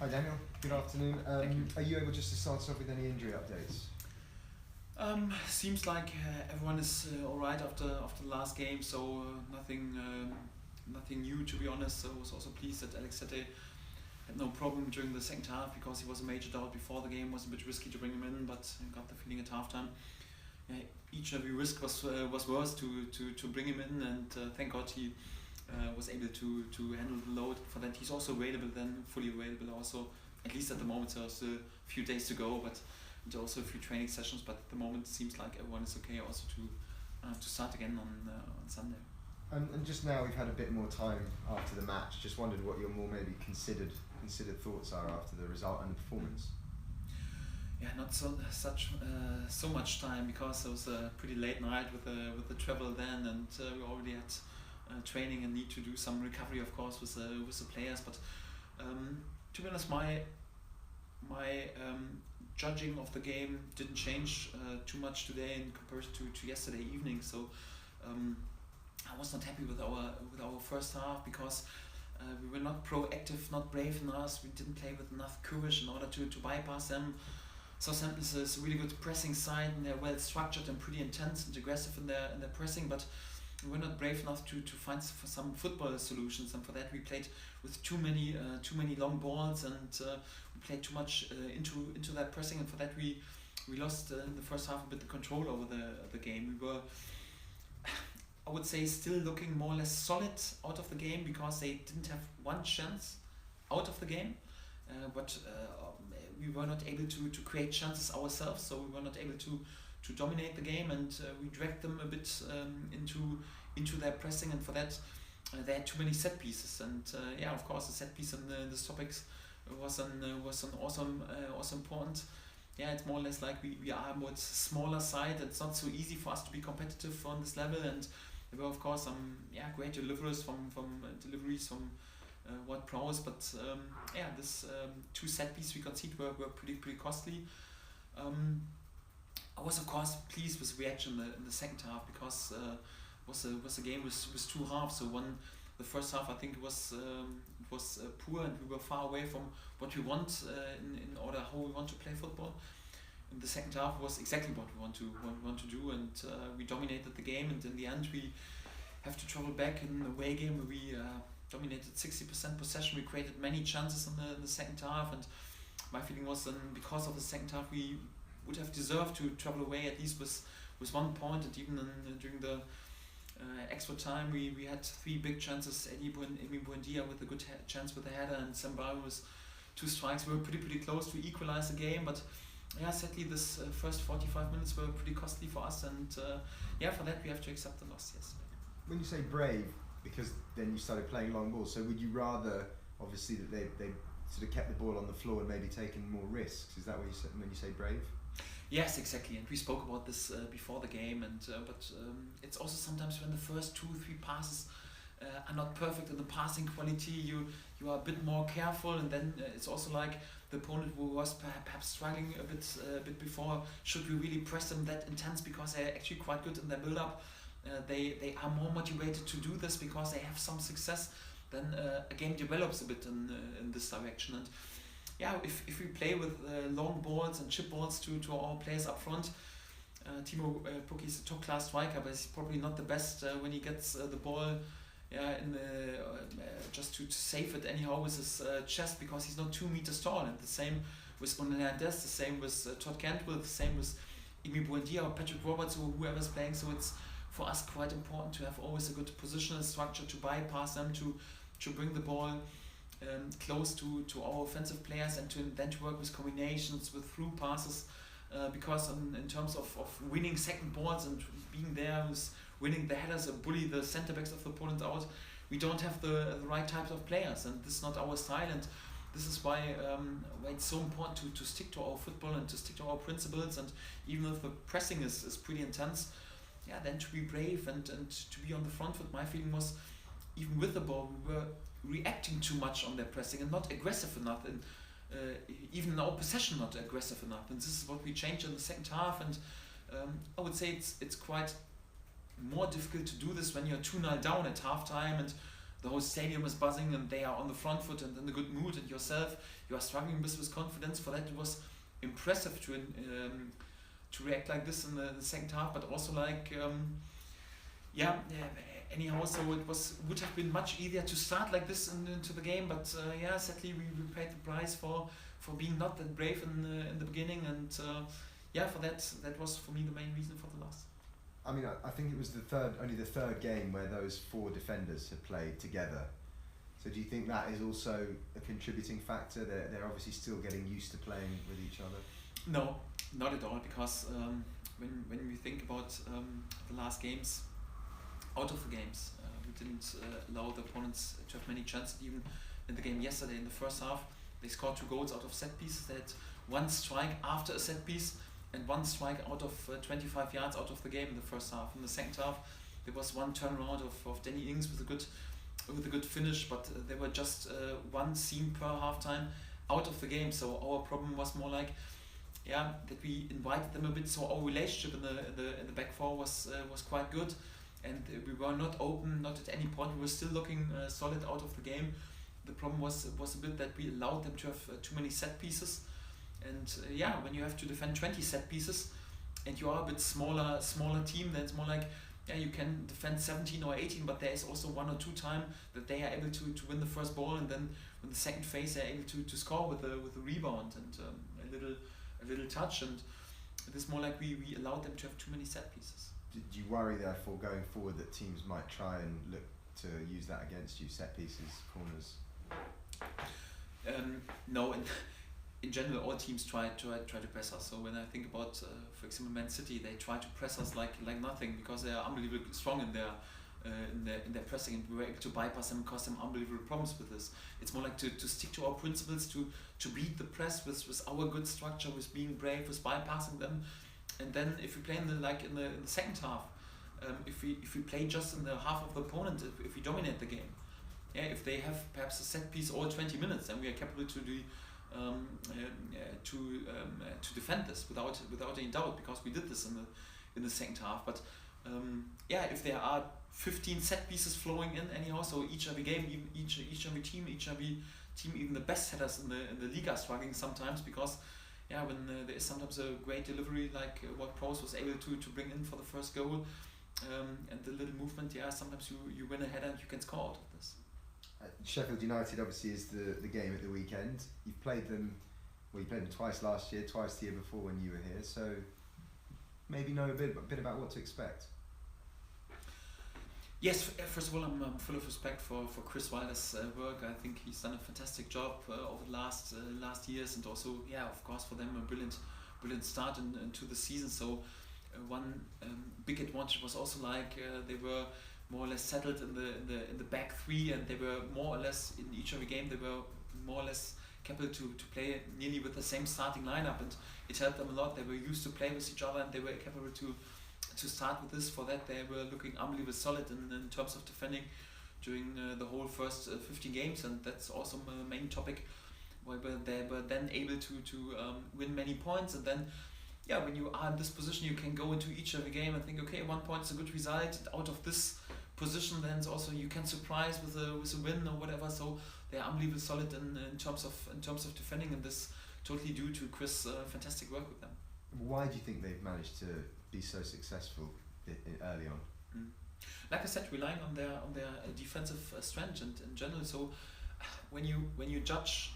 Hi Daniel, good afternoon. Thank you. Are you able just to start off with any injury updates? Seems like everyone is all right after the last game, so nothing new to be honest. So I was also pleased that Alex Sete had no problem during the second half because he was a major doubt before the game. It was a bit risky to bring him in, but I got the feeling at halftime, each and every risk was worth to bring him in, and thank God he was able to handle the load. For that, he's also available then, fully available also. At least at the moment, so there's a few days to go, but and also a few training sessions. But at the moment, it seems like everyone is okay also to start again on Sunday. And just now we've had a bit more time after the match. Just wondered what your more maybe considered thoughts are after the result and the performance. Yeah, not so much time because it was a pretty late night with the travel then, and we already had training and need to do some recovery, of course, with the players. But to be honest, my judging of the game didn't change too much today in comparison to yesterday evening. So I was not happy with our first half because we were not proactive, not brave enough. We didn't play with enough courage in order to bypass them. Southampton is a really good pressing side, and they're well structured and pretty intense and aggressive in their pressing, but we were not brave enough to find for some football solutions, and for that we played with too many long balls, and we played too much into that pressing, and for that we lost in the first half a bit the control over the game. We were, I would say, still looking more or less solid out of the game because they didn't have one chance out of the game, but we were not able to create chances ourselves, so we were not able to dominate the game, and we dragged them a bit into their pressing, and for that they had too many set pieces, and of course the set piece in this topics was an awesome point. It's more or less like we are a much smaller side. It's not so easy for us to be competitive on this level, and there were of course some great deliveries from Ward Prowse, but this two set pieces we conceded were pretty costly. I was of course pleased with the reaction in the second half because it was a game with two halves. So the first half I think it was poor, and we were far away from what we want in order how we want to play football. And the second half was exactly what we want to do, and we dominated the game. And in the end, we have to travel back in the away game where we dominated 60% possession. We created many chances in the second half, and my feeling was then because of the second half we would have deserved to travel away at least with 1 point, and even during the extra time we had three big chances. Emi Buendia with a good chance with a header, and Sambaro with two strikes. We were pretty close to equalize the game, but sadly this first 45 minutes were pretty costly for us, and for that we have to accept the loss. Yes. When you say brave, because then you started playing long balls, so would you rather obviously that they sort of kept the ball on the floor and maybe taken more risks? Is that what you say when you say brave? Yes, exactly, and we spoke about this before the game, and but it's also sometimes when the first 2-3 passes are not perfect in the passing quality, you are a bit more careful, and then it's also like the opponent who was perhaps struggling a bit before, should we really press them that intense because they're actually quite good in their build-up. They are more motivated to do this because they have some success. Then a game develops a bit in this direction, and if we play with long balls and chip balls to our players up front, Timo Pukki is a top class striker, but he's probably not the best when he gets the ball just to save it anyhow with his chest, because he's not 2 meters tall. And the same with Hernandez, the same with Todd Cantwell, the same with Emi Buendia or Patrick Roberts or whoever's playing. So it's for us quite important to have always a good positional structure to bypass them, to bring the ball close to our offensive players, and to work with combinations, with through passes, because in terms of winning second balls and being there with winning the headers and bully the center backs of the opponent out, we don't have the right types of players, and this is not our style. And this is why it's so important to stick to our football and to stick to our principles. And even if the pressing is pretty intense, then to be brave and to be on the front foot. My feeling was, even with the ball, we were reacting too much on their pressing and not aggressive enough, and even in our possession not aggressive enough. And this is what we changed in the second half, and I would say it's quite more difficult to do this when you're 2-0 down at halftime, and the whole stadium is buzzing and they are on the front foot and in a good mood, and yourself, you are struggling with confidence. For that, it was impressive to react like this in the second half, but also like anyhow, so it would have been much easier to start like this into the game, but sadly we paid the price for being not that brave in the beginning, and for that was for me the main reason for the loss. I mean, I think it was only the third game where those 4 defenders have played together. So do you think that is also a contributing factor? They're obviously still getting used to playing with each other. No, not at all, because when we think about the last games, out of the games, we didn't allow the opponents to have many chances. Even in the game yesterday, in the first half, they scored 2 goals out of set pieces. They had 1 strike after a set piece and 1 strike out of 25 yards out of the game in the first half. In the second half, there was 1 turnaround of Danny Ings with a good finish, but there were just 1 scene per halftime out of the game. So our problem was more like, that we invited them a bit. So our relationship in the back 4 was quite good, and we were not open, not at any point. We were still looking solid out of the game. The problem was a bit that we allowed them to have too many set pieces, and when you have to defend 20 set pieces, and you are a bit smaller team, then it's more like you can defend 17 or 18, but there is also 1 or 2 time that they are able to win the first ball, and then in the second phase they are able to score with a rebound and a little touch, and it is more like we allowed them to have too many set pieces. Did you worry therefore going forward that teams might try and look to use that against you, set pieces, corners? No, in general all teams try to press us. So when I think about for example Man City, they try to press us like nothing, because they are unbelievably strong in their pressing, and we were able to bypass them and cause them unbelievable problems with this. It's more like to stick to our principles, to beat the press with our good structure, with being brave, with bypassing them. And then if we play in the second half, if we play just in the half of the opponent, if we dominate the game, if they have perhaps a set piece all 20 minutes, then we are capable to defend this without any doubt, because we did this in the second half. But if there are 15 set pieces flowing in anyhow, so each every game, each every team, even the best headers in the league are struggling sometimes, because when there is sometimes a great delivery like what Prowse was able to bring in for the first goal, and the little movement, sometimes you win a header and you can score out of this. Sheffield United obviously is the game at the weekend. You've played them, you played them twice last year, twice the year before when you were here, so maybe know a bit about what to expect. Yes, first of all, I'm full of respect for Chris Wilder's work. I think he's done a fantastic job over the last years, and also, of course, for them a brilliant start into the season. So one big advantage was also like they were more or less settled in the back 3, and they were more or less in each every game. They were more or less capable to play nearly with the same starting lineup, and it helped them a lot. They were used to play with each other, and they were capable to start with this. For that, they were looking unbelievably solid in terms of defending during the whole first 15 games, and that's also the main topic, where they were then able to win many points. And then when you are in this position, you can go into each every game and think, okay, 1 point is a good result. Out of this position, then also you can surprise with a win or whatever. So they are unbelievably solid in terms of defending, and this totally due to Chris' fantastic work with them. Why do you think they've managed to be so successful early on? Like I said, relying on their defensive strength and in general. So when you judge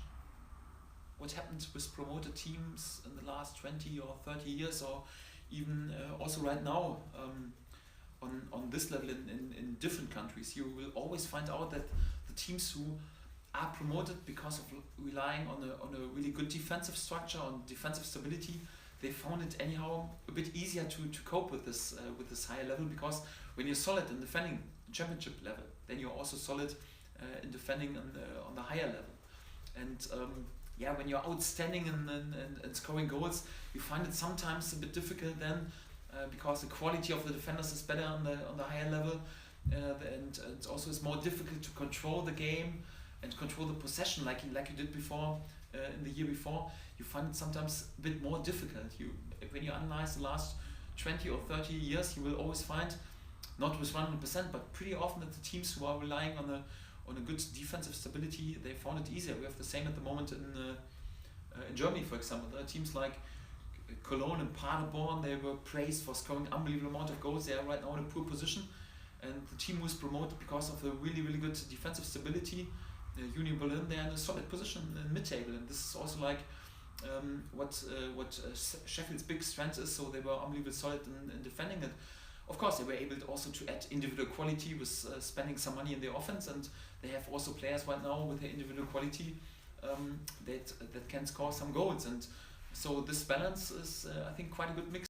what happened with promoted teams in the last 20 or 30 years, or even also right now on this level in different countries, you will always find out that the teams who are promoted because of relying on a really good defensive structure, on defensive stability, they found it anyhow a bit easier to cope with this higher level, because when you're solid in defending championship level, then you're also solid in defending on the higher level. And when you're outstanding and scoring goals, you find it sometimes a bit difficult then, because the quality of the defenders is better on the higher level, and it also is more difficult to control the game and control the possession like you did before. In the year before, you find it sometimes a bit more difficult. When you analyze the last 20 or 30 years, you will always find, not with 100%, but pretty often that the teams who are relying on on a good defensive stability, they found it easier. We have the same at the moment in Germany, for example. There are teams like Cologne and Paderborn, they were praised for scoring unbelievable amount of goals. They are right now in a poor position, and the team who is promoted because of the really good defensive stability, Union Berlin, they are in a solid position in mid-table, and this is also like what Sheffield's big strength is. So they were unbelievably solid in defending it. Of course, they were able also to add individual quality with spending some money in the offense, and they have also players right now with their individual quality that can score some goals. And so this balance is, I think, quite a good mix.